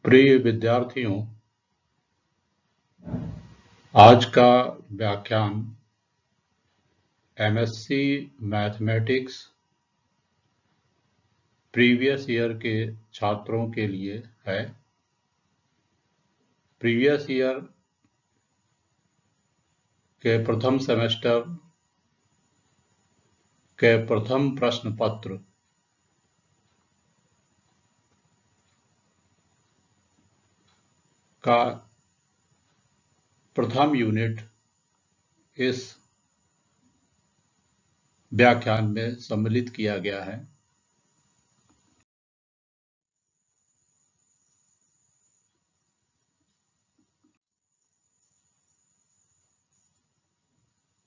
प्रिय विद्यार्थियों, आज का व्याख्यान एमएससी मैथमेटिक्स प्रीवियस ईयर के छात्रों के लिए है। प्रीवियस ईयर के प्रथम सेमेस्टर के प्रथम प्रश्न पत्र का प्रथम यूनिट इस व्याख्यान में सम्मिलित किया गया है।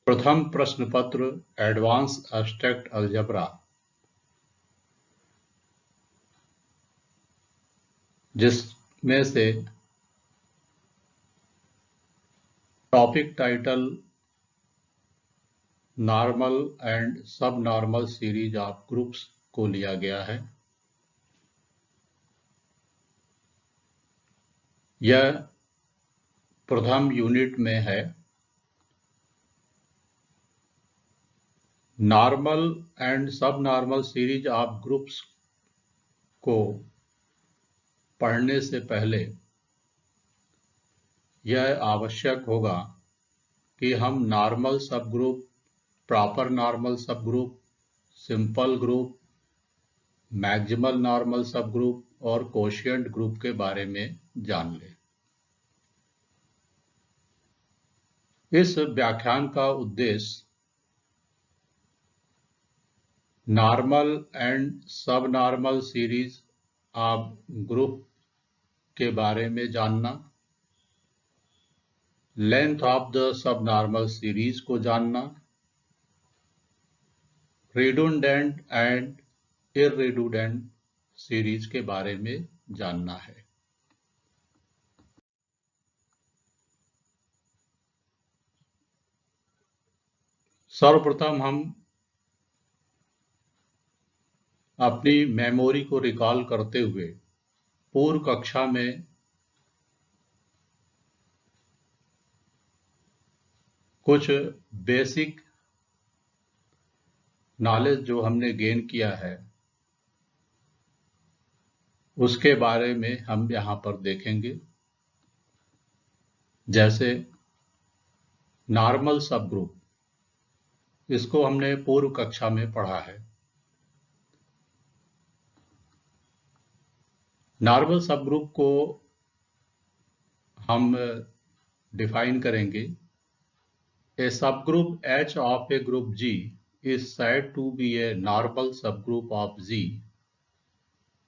प्रथम प्रश्न पत्र एडवांस एब्स्ट्रैक्ट अलजेब्रा, जिसमें से टॉपिक टाइटल नॉर्मल एंड सब नॉर्मल सीरीज ऑफ ग्रुप्स को लिया गया है। यह प्रथम यूनिट में है। नॉर्मल एंड सब नॉर्मल सीरीज ऑफ ग्रुप्स को पढ़ने से पहले यह आवश्यक होगा कि हम नॉर्मल सब ग्रुप, प्रॉपर नॉर्मल सब group, simple group, maximal normal सब ग्रुप और कोशिएंट ग्रुप के बारे में जान लें। इस व्याख्यान का उद्देश्य नॉर्मल एंड सब नॉर्मल सीरीज ऑफ ग्रुप के बारे में जानना, length of the sub normal series को जानना, रिडंडेंट एंड इररिडंडेंट सीरीज के बारे में जानना है। सर्वप्रथम हम अपनी मेमोरी को रिकॉल करते हुए पूर्व कक्षा में कुछ बेसिक नॉलेज जो हमने गेन किया है उसके बारे में हम यहाँ पर देखेंगे। जैसे नॉर्मल सब ग्रुप, इसको हमने पूर्व कक्षा में पढ़ा है। नॉर्मल सब ग्रुप को हम डिफाइन करेंगे। A subgroup H of a group G is said to be a normal subgroup of Z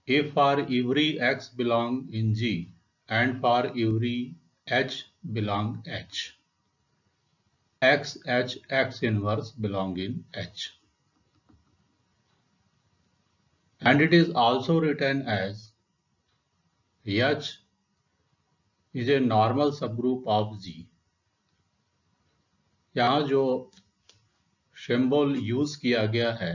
if for every X belong in G and for every H belong H, X, H, X inverse belong in H. And it is also written as H is a normal subgroup of Z. यहाँ जो symbol use किया गया है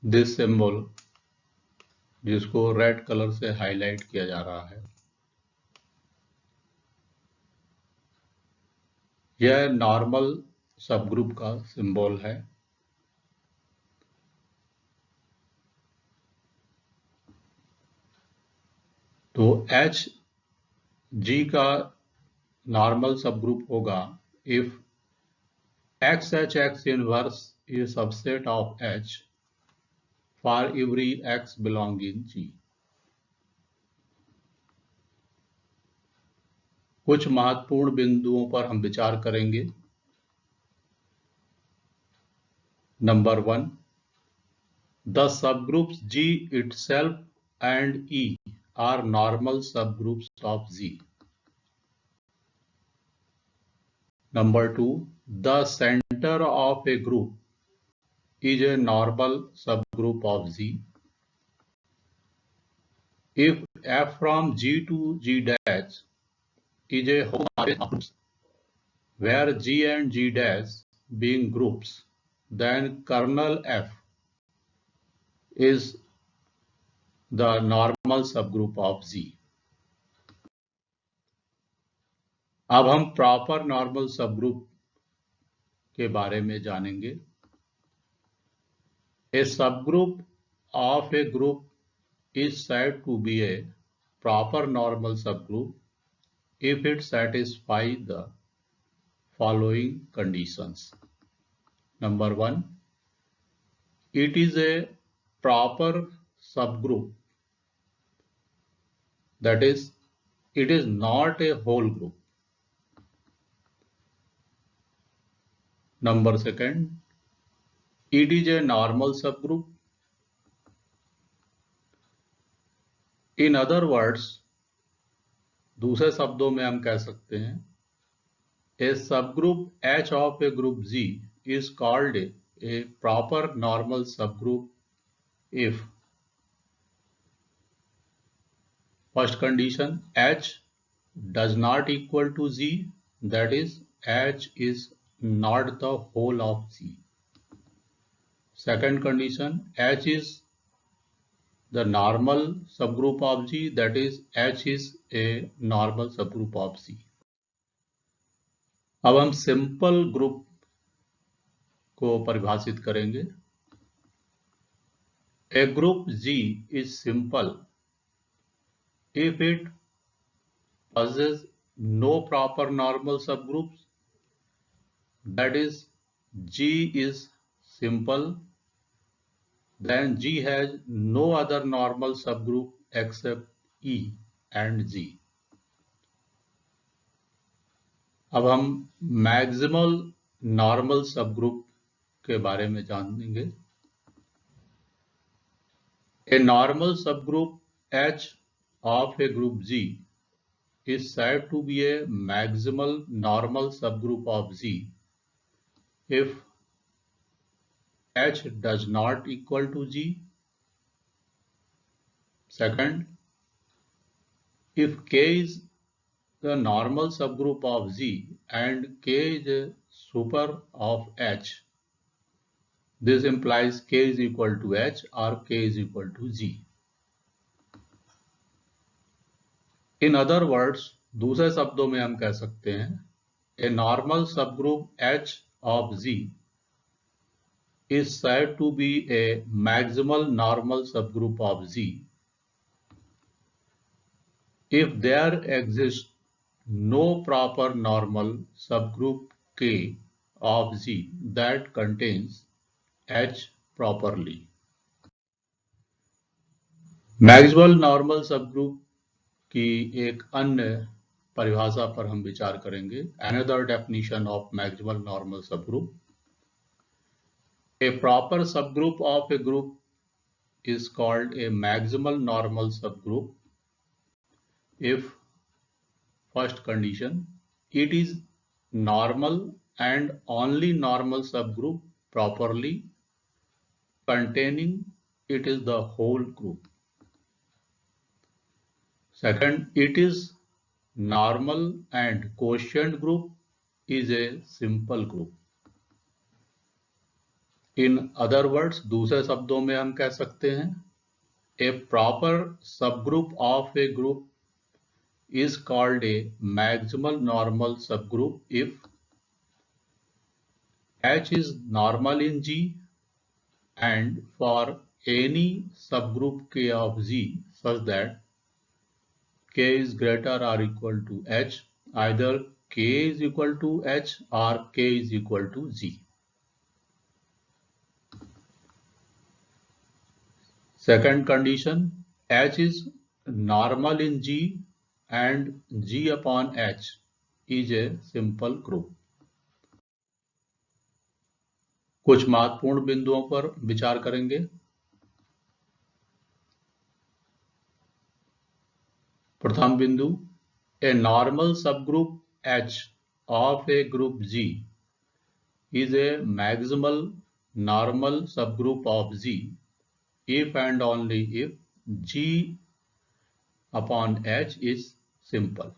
this symbol, जिसको red colour से highlight किया जा रहा है, यह नॉर्मल सबग्रुप का सिंबल है। तो एच जी का नॉर्मल सबग्रुप होगा if x h x inverse is subset of h for every x belong in G. कुछ महत्वपूर्ण बिंदुओं पर हम विचार करेंगे। Number 1, the subgroups G itself and E are normal subgroups of Z. Number 2, the center of a group is a normal subgroup of Z. If F from G to G dash is a homomorphism of groups where G and G dash being groups, then kernel F is the normal subgroup of Z. अब हम proper normal subgroup के बारे में जानेंगे. A subgroup of a group is said to be a proper normal subgroup if it satisfies the following conditions. Number 1, it is a proper subgroup, that is, it is not a whole group. Number 2, it is a normal subgroup. In other words, दूसरे शब्दों में हम कह सकते हैं, a subgroup H of a group Z is called a proper normal subgroup if first condition H does not equal to Z, that is H is not the whole of Z. Second condition, H is the normal subgroup of Z, that is H is a normal subgroup of Z. अब हम simple group को परिभाषित करेंगे. A group Z is simple if it possesses no proper normal subgroups, that is G is simple, then G has no other normal subgroup except E and Z. अब हम maximal normal subgroup के बारे में जानेंगे. A normal subgroup H of a group Z is said to be a maximal normal subgroup of Z if H does not equal to G. Second, if K is the normal subgroup of Z and K is a super of H, this implies K is equal to H or K is equal to Z. In other words, दूसरे शब्दों में हम कह सकते हैं, a normal subgroup H of Z is said to be a maximal normal subgroup of Z if there exists no proper normal subgroup K of Z that contains H properly. Maximal normal subgroup की एक अन्य परिभाषा पर हम विचार करेंगे. Another definition of maximal normal subgroup. A proper subgroup of a group is called a maximal normal subgroup if first condition, it is normal and only normal subgroup properly containing it is the whole group. Second, it is normal and quotient group is a simple group. In other words, दूसरे शब्दों में हम कह सकते हैं, a proper subgroup of a group is called a maximal normal subgroup if H is normal in G and for any subgroup K of Z such that K is greater or equal to H, either K is equal to H or K is equal to Z. Second condition, H is normal in G and G upon H is a simple group. कुछ महत्वपूर्ण बिंदुओं पर विचार करेंगे. प्रथम बिंदु, a normal subgroup H of a group Z is a maximal normal subgroup of Z if and only if G upon H is simple.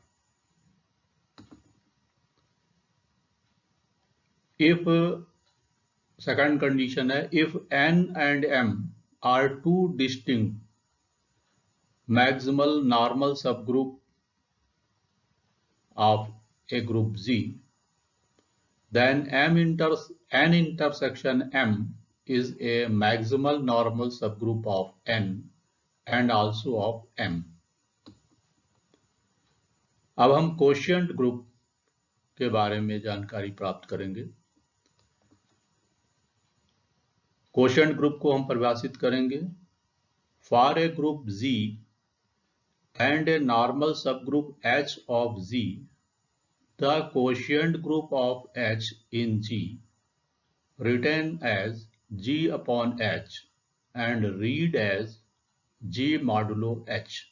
If second condition है if n and m are two distinct maximal normal subgroup of a group Z, then n intersection m is a maximal normal subgroup of n and also of m. अब हम quotient group के बारे में जानकारी प्राप्त करेंगे। Quotient group को हम परिभाषित करेंगे for a group Z and a normal subgroup H of Z, the quotient group of H in G, written as G upon H and read as G modulo H,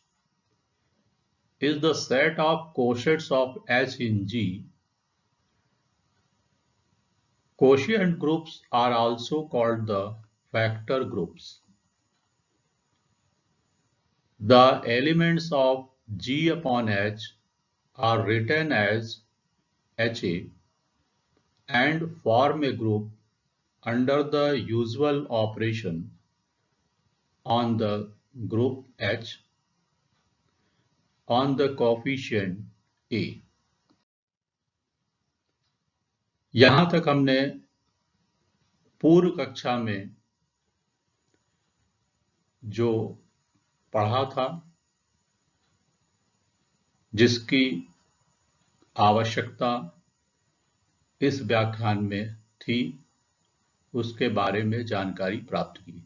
is the set of quotients of H in G. Quotient groups are also called the factor groups. The elements of G upon H are written as HA and form a group under the usual operation on the group H on the coefficient A. यहां तक हमने पूर्व कक्षा में जो पढ़ा था, जिसकी आवश्यकता इस व्याख्यान में थी, उसके बारे में जानकारी प्राप्त की।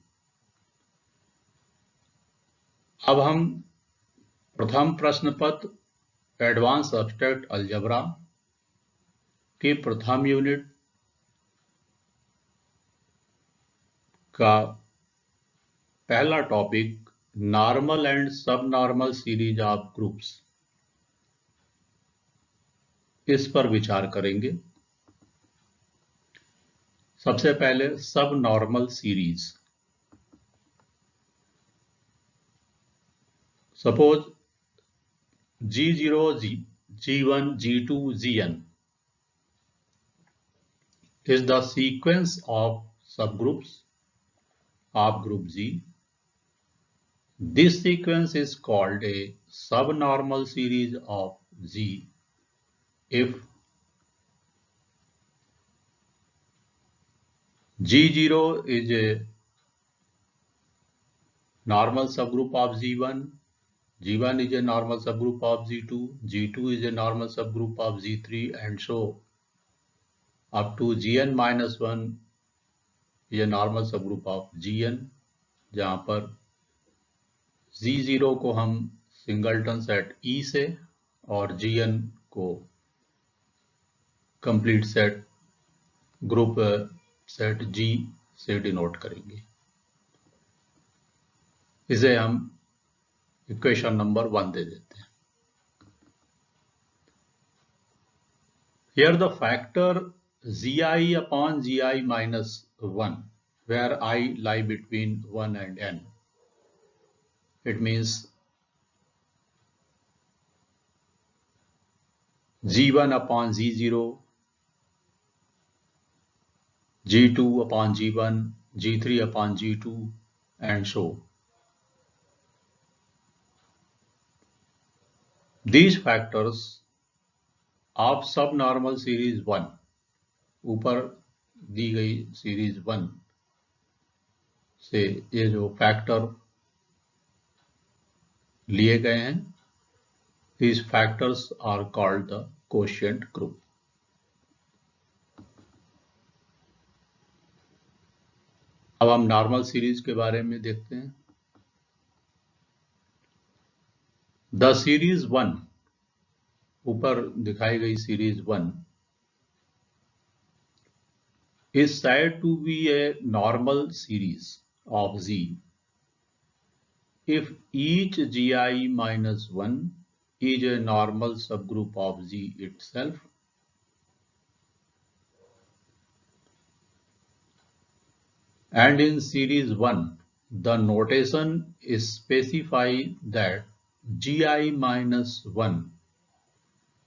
अब हम प्रथम प्रश्न पत्र एडवांस एब्स्ट्रैक्ट अलजेब्रा की प्रथम यूनिट का पहला टॉपिक नॉर्मल एंड सब नॉर्मल सीरीज ऑफ ग्रुप्स, इस पर विचार करेंगे। सबसे पहले सब normal series. Suppose G0, G1, G2, Gn is the sequence of subgroups of group Z. This sequence is called a subnormal series of Z if G0 is a normal subgroup of Z1, G1 is a normal subgroup of Z2, G2 is a normal subgroup of Z3, and so up to Gn minus 1 is a normal subgroup of Gn, जहां पर Z0 को हम singleton set E से और Gn को complete set group set G से denote करेंगे। इसे हम इक्वेशन नंबर 1 दे देते हैं। Here the factor Gi upon Gi minus 1, where I lie between 1 and n. It means G1 upon Z0, G2 upon G1, G3 upon G2, and so. These factors of subnormal series 1, ऊपर दी गई series 1 से ये जो factor लिए गए हैं, these factors are called the quotient group. अब हम नॉर्मल सीरीज के बारे में देखते हैं। द सीरीज 1, ऊपर दिखाई गई series 1 is said to be a normal series of Z if each Gi minus 1 is a normal subgroup of Z itself, and in series 1 the notation is specify that Gi minus 1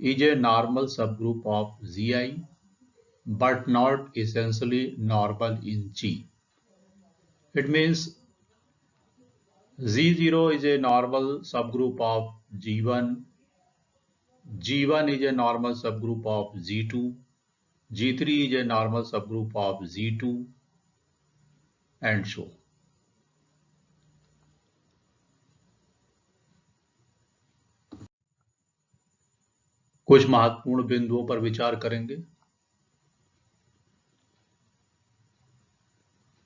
is a normal subgroup of Zi but not essentially normal in G. It means Z0 is a normal subgroup of G1, G1 is a normal subgroup of Z2, G3 is a normal subgroup of Z2, and so. कुछ महत्वपूर्ण बिंदुओं पर विचार करेंगे।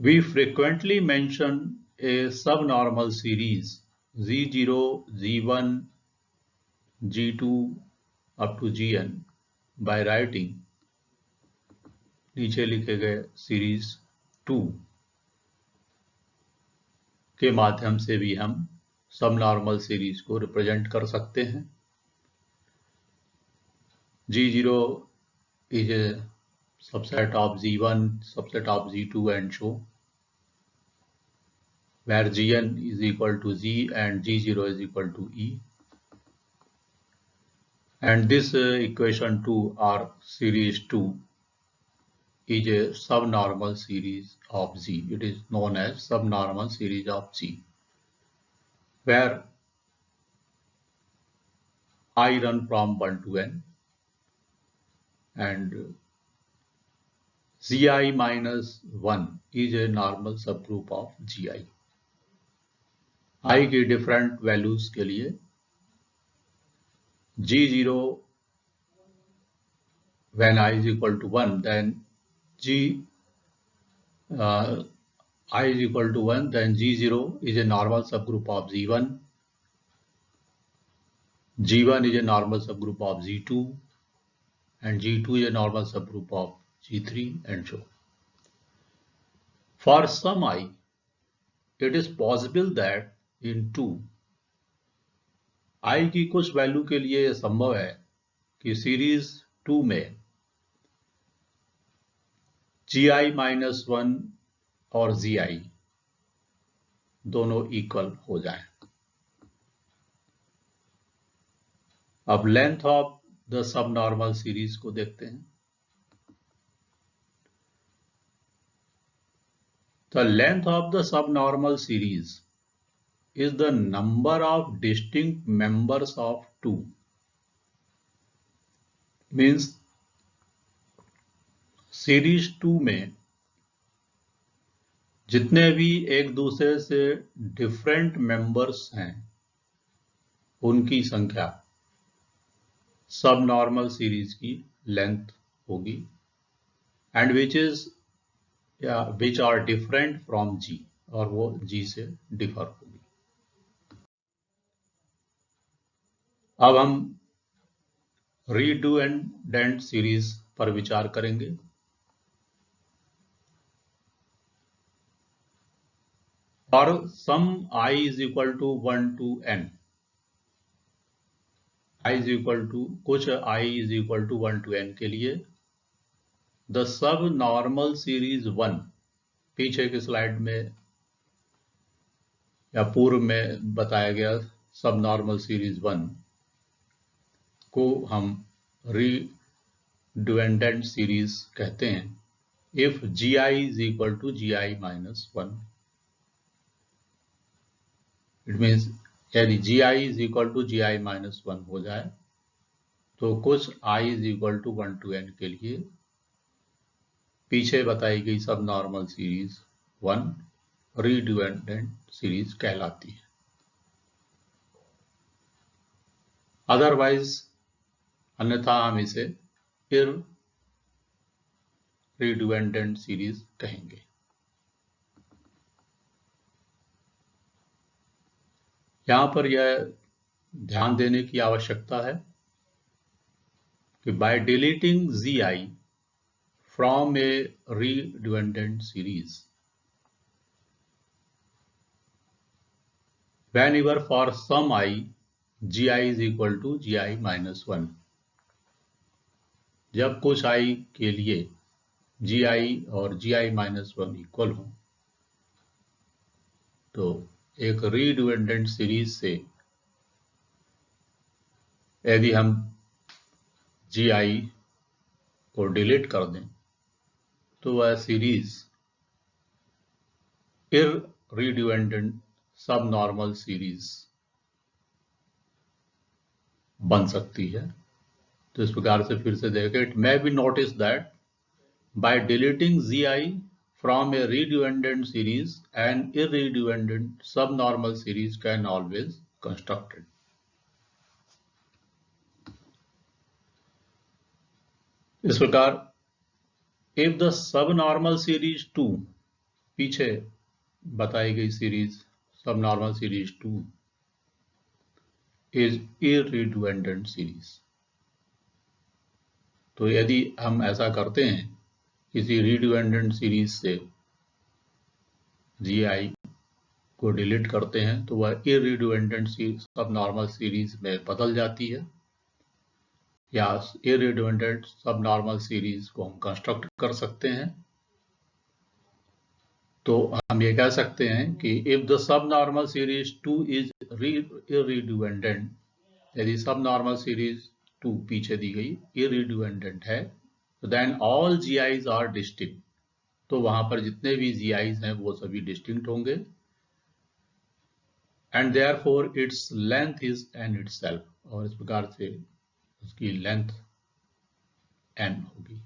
We frequently mention a subnormal series Z0, Z1, G2 up to Gn by writing नीचे लिखे गए series 2 के माध्यम से भी हम सबनॉर्मल सीरीज को रिप्रेजेंट कर सकते हैं। G0 is a subset of Z1, subset of Z2 and so, where Gn is equal to Z and G0 is equal to E. And this equation 2 or series 2 is a subnormal series of Z. It is known as subnormal series of Z, where I run from 1 to n and Zi minus 1 is a normal subgroup of Gi. I की different values के लिए G0 when I is equal to 1, then I is equal to 1, then G0 is a normal subgroup of Z1, G1 is a normal subgroup of Z2, and G2 is a normal subgroup of G3 and so. For some I, it is possible that in 2, I की कुछ value के लिए यह संभव है कि series 2 में Gi minus 1 और Zi दोनों इक्वल हो जाएं। अब length of the subnormal series को देखते हैं। The length of the subnormal series is the number of distinct members of 2. Means series 2 में जितने भी एक दूसरे से डिफरेंट मेंबर्स हैं उनकी संख्या सबनॉर्मल सीरीज की लेंथ होगी, and which are different from G, और वो G से डिफर होगी। अब हम रिडंडेंट सीरीज पर विचार करेंगे। For some I is equal to 1 to n, I is equal to कुछ I is equal to 1 to n के लिए the subnormal series 1, पीछे की स्लाइड में या पूर्व में बताया गया सबनॉर्मल सीरीज 1 को हम रिडंडेंट सीरीज कहते हैं if Gi is equal to Gi minus 1. It means यदि Gi is equal to Gi minus 1 हो जाए तो कुछ I is equal to 1 to n के लिए पीछे बताई गई सब नॉर्मल सीरीज 1 रिडंडेंट सीरीज कहलाती है। अदरवाइज अन्यथा हम इसे रिडंडेंट सीरीज कहेंगे। यहां पर यह ध्यान देने की आवश्यकता है कि by deleting Zi from a redundant series, whenever for some I Gi is equal to Gi minus 1, जब कुछ I के लिए Gi और Gi minus 1 इक्वल हो तो एक रिडंडेंट सीरीज से यदि हम Gi को डिलीट कर दें तो वह सीरीज इररिड्यूएंडेंट सब नॉर्मल सीरीज बन सकती है। तो इस प्रकार से फिर से देखें, it may be notice that by deleting Zi from a redundant series, an irredundant subnormal series can always constructed. इस प्रकार if the subnormal series 2, पीछे बताई गई series subnormal series 2 is irredundant series, तो यदि हम ऐसा करते हैं, किसी redundant सीरीज से Gi को डिलीट करते हैं, तो वह irredundant सबनॉर्मल सीरीज में बदल जाती है, या irredundant सबनॉर्मल सीरीज को हम कंस्ट्रक्ट कर सकते हैं। तो हम ये कह सकते हैं कि if the subnormal series 2 is irredundant, यदि सबनॉर्मल सीरीज 2 पीछे दी गई irredundant है, तो then all GIs are distinct, तो वहां पर जितने भी GIs हैं वो सभी डिस्टिंक्ट होंगे, and therefore its length is n itself, और इस प्रकार से उसकी लेंथ n होगी।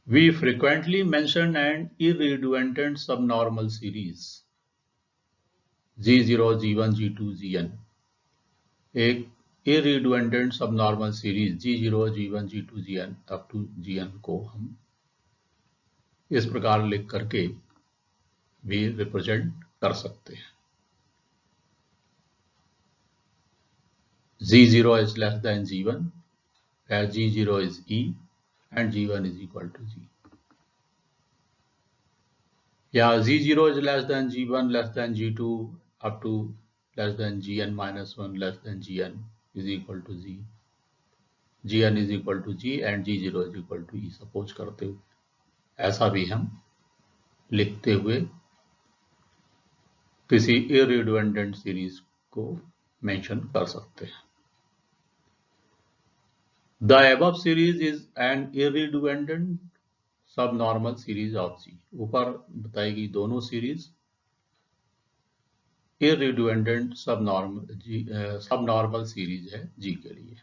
We frequently mention an irredundant subnormal series G0, G1, G2, Gn। एक irredundant subnormal series G0, G1, G2, Gn up to Gn को हम इस प्रकार लिख करके भी रिप्रेजेंट कर सकते हैं। G0 is less than G1, where G0 is E and G1 is equal to G. Yeah, G0 is less than G1, less than G2, up to less than Gn minus 1, less than Gn is equal to G. Gn is equal to G and G0 is equal to E suppose करते हुए, ऐसा भी हम लिखते हुए किसी irredundant series को mention कर सकते हैं। The above series is an irredundant subnormal series of G। ऊपर बताई गई दोनों सीरीज irredundant subnormal सीरीज है G के लिए।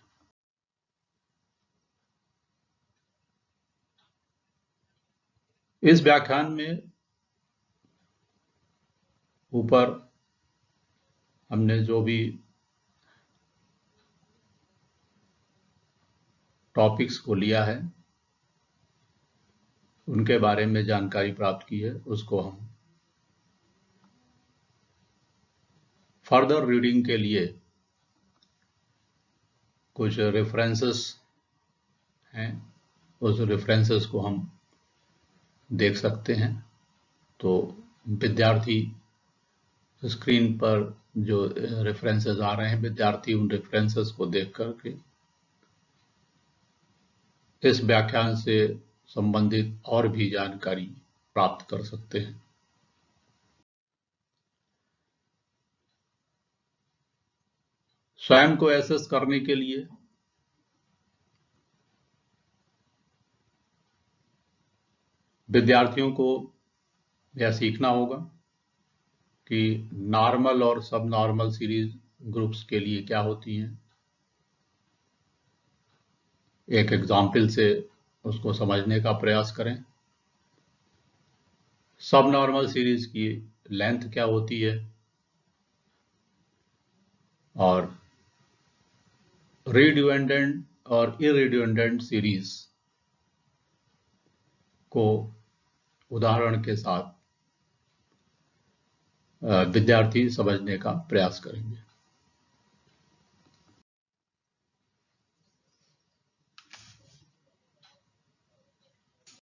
इस व्याख्यान में ऊपर हमने जो भी टॉपिक्स को लिया है उनके बारे में जानकारी प्राप्त की है, उसको हम फर्दर रीडिंग के लिए कुछ रेफरेंसेस हैं, उस रेफरेंसेस को हम देख सकते हैं। तो विद्यार्थी स्क्रीन पर जो रेफरेंसेस आ रहे हैं, विद्यार्थी उन रेफरेंसेस को देख करके इस व्याख्यान से संबंधित और भी जानकारी प्राप्त कर सकते हैं। स्वयं को एसेस करने के लिए विद्यार्थियों को यह सीखना होगा कि नॉर्मल और सब नॉर्मल सीरीज ग्रुप्स के लिए क्या होती हैं। एक एग्जाम्पल से उसको समझने का प्रयास करें। सब नॉर्मल सीरीज की लेंथ क्या होती है और रिड्यूएंडेंट और इरिड्यूएंडेंट सीरीज को उदाहरण के साथ विद्यार्थी समझने का प्रयास करेंगे।